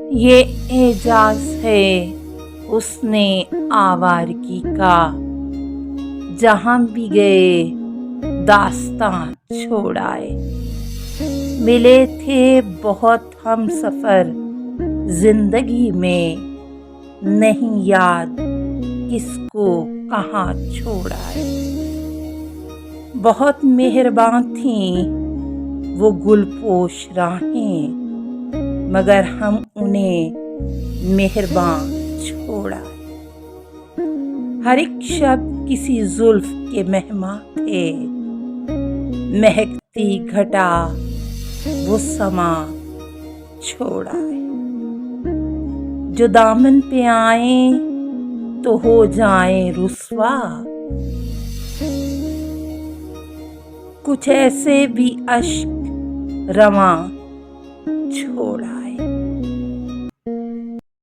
یہ اعجاز ہے حسنے آوارگی کا، جہاں بھی گئے داستان چھوڑ آئے۔ ملے تھے بہت ہم سفر زندگی میں، نہیں یاد کس کو کہاں چھوڑ آئے۔ بہت مہربان تھیں وہ گل پوش راہیں، مگر ہم انہیں مہربان چھوڑ آئے۔ ہر ایک شب کسی زلف کے مہماں تھے، مہکتی گھٹا وہ سما چھوڑ آئے۔ جو دامن پہ آئیں تو ہو جائیں رسوا، کچھ ایسے بھی اشک رواں چھوڑ آئے۔